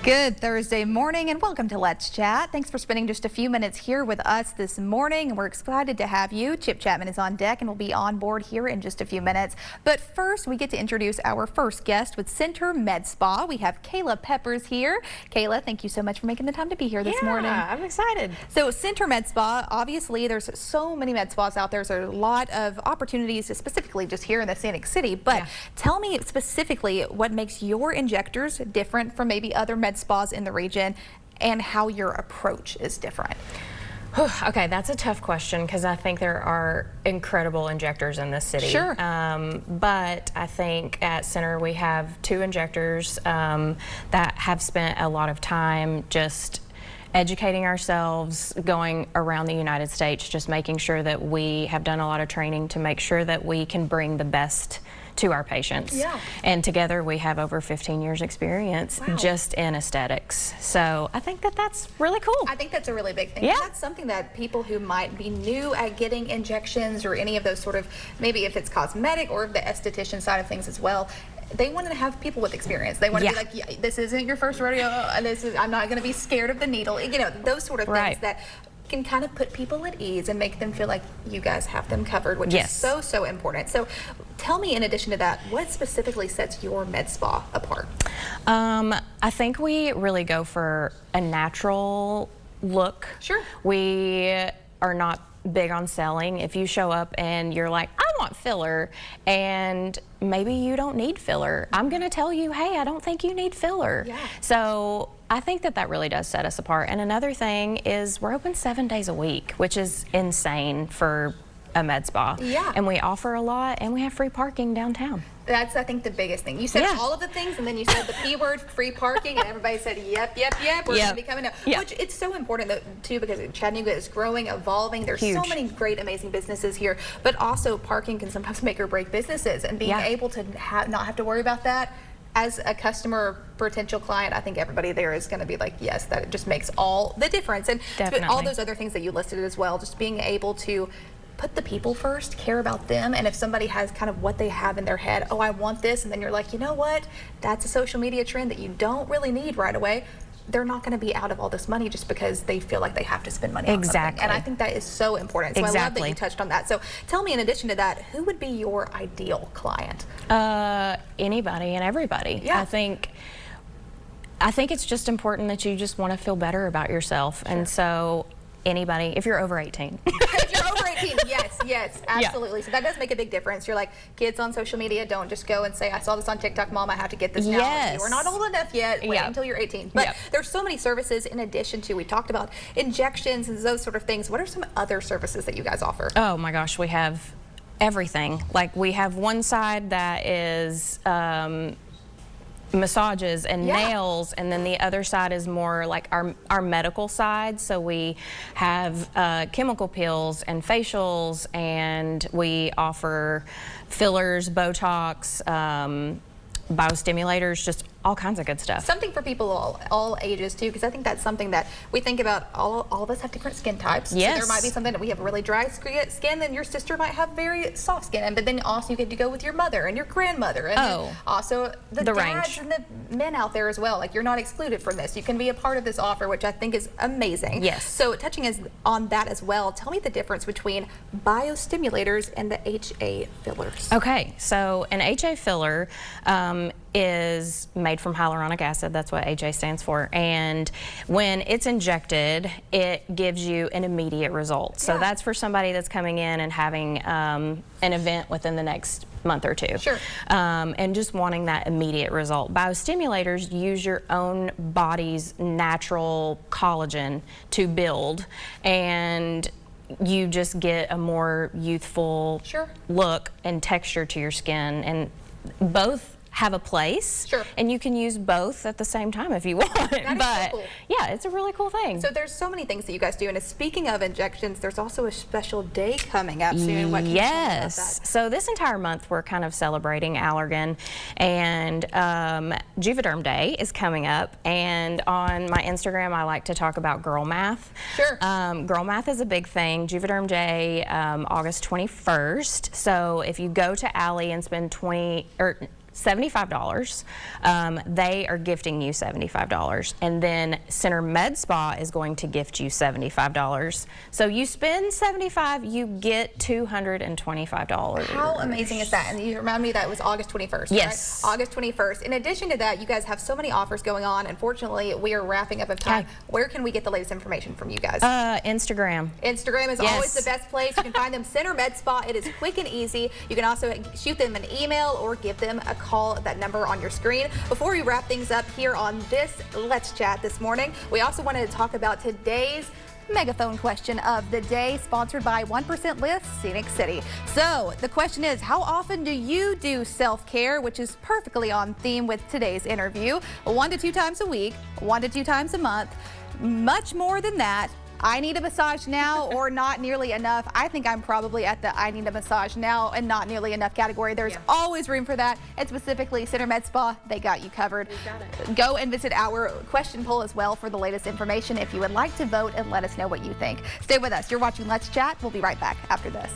Good Thursday morning and welcome to Let's Chat. Thanks for spending just a few minutes here with us this morning. And we're excited to have you. Chip Chapman is on deck and will be on board here in just a few minutes. But first, we get to introduce our first guest with Center MedSpa. We have Kayla Peppers here. Kayla, thank you so much for making the time to be here this morning. Yeah, I'm excited. So Center MedSpa, obviously there's so many med spas out there. There's a lot of opportunities, specifically just here in the Scenic City. But tell me specifically what makes your injectors different from maybe other med spas in the region and how your approach is different. Okay, that's a tough question because I think there are incredible injectors in this city. Sure. But I think at Center we have two injectors that have spent a lot of time just educating ourselves, going around the United States, just making sure that we have done a lot of training to make sure that we can bring the best to our patients. Yeah. And together we have over 15 years experience just in aesthetics. So I think that that's really cool. I think that's a really big thing. Yeah. That's something that people who might be new at getting injections or any of those sort of, maybe if it's cosmetic or the esthetician side of things as well, they want to have people with experience. They want to be like, yeah, this isn't your first rodeo. I'm not going to be scared of the needle. You know, those sort of things that can kind of put people at ease and make them feel like you guys have them covered, which is so, so important. So tell me, in addition to that, what specifically sets your med spa apart? I think we really go for a natural look. Sure. We are not big on selling. If you show up and you're like, I want filler, and maybe you don't need filler, I'm gonna tell you, hey, I don't think you need filler. Yeah. So I think that that really does set us apart. And another thing is we're open 7 days a week, which is insane for a med spa. Yeah. And we offer a lot, and we have free parking downtown. That's, I think, the biggest thing. You said all of the things, and then you said the P word, free parking, and everybody said, yep, we're going to be coming out. Which it's so important, too, because Chattanooga is growing, evolving. There's so many great, amazing businesses here, but also parking can sometimes make or break businesses, and being able to not have to worry about that as a customer or potential client, I think everybody there is going to be like, yes, that it just makes all the difference. And all those other things that you listed as well, just being able to put the people first, care about them, and if somebody has kind of what they have in their head, oh, I want this, and then you're like, you know what, that's a social media trend that you don't really need right away, they're not going to be out of all this money just because they feel like they have to spend money on something. And I think that is so important. So I love that you touched on that. So tell me, in addition to that, who would be your ideal client? Anybody and everybody. Yeah. I think it's just important that you just want to feel better about yourself. And so anybody, if you're over 18. If you're over 18, yes, absolutely. So that does make a big difference. You're like, kids on social media, don't just go and say, I saw this on TikTok, Mom, I have to get this now. You are not old enough yet. Wait until you're 18. But there's so many services in addition to, we talked about injections and those sort of things. What are some other services that you guys offer? Oh my gosh, we have everything. Like, we have one side that is massages and nails, and then the other side is more like our medical side. So we have chemical peels and facials, and we offer fillers, Botox, biostimulators, just all kinds of good stuff. Something for people all ages too, because I think that's something that we think about. All of us have different skin types. Yes. So there might be something that we have really dry skin, and your sister might have very soft skin. But then also you get to go with your mother and your grandmother, and also the dads range. and the men out there as well. Like, you're not excluded from this. You can be a part of this offer, which I think is amazing. Yes. So touching on that as well, tell me the difference between biostimulators and the HA fillers. Okay, so an HA filler is made from hyaluronic acid. That's what HA stands for. And when it's injected, it gives you an immediate result. So that's for somebody that's coming in and having an event within the next month or two. Sure. And just wanting that immediate result. Biostimulators use your own body's natural collagen to build, and you just get a more youthful look and texture to your skin. And both have a place, and you can use both at the same time if you want. That is so cool. Yeah, it's a really cool thing. So there's so many things that you guys do, and speaking of injections, there's also a special day coming up soon. What can you tell me about that? So this entire month we're kind of celebrating Allergan, and Juvederm Day is coming up, and on my Instagram I like to talk about girl math. Sure. Girl math is a big thing. Juvederm Day, August 21st. So if you go to Alley and spend $75. They are gifting you $75. And then Center MedSpa is going to gift you $75. So you spend $75, you get $225. How amazing is that? And you remind me that it was August 21st, yes. Right? August 21st. In addition to that, you guys have so many offers going on. Unfortunately, we are wrapping up of time. Where can we get the latest information from you guys? Instagram. Instagram is yes. always the best place. You can find them Center MedSpa. It is quick and easy. You can also shoot them an email or give them a call at that number on your screen. Before we wrap things up here on this Let's Chat this morning, we also wanted to talk about today's megaphone question of the day, sponsored by 1% List, Scenic City. So the question is, how often do you do self-care, which is perfectly on theme with today's interview? 1 to 2 times a week, 1 to 2 times a month, much more than that. I need a massage now or not nearly enough. I think I'm probably at the I need a massage now and not nearly enough category. There's always room for that. And specifically Center MedSpa, they got you covered. Go and visit our question poll as well for the latest information if you would like to vote and let us know what you think. Stay with us. You're watching Let's Chat. We'll be right back after this.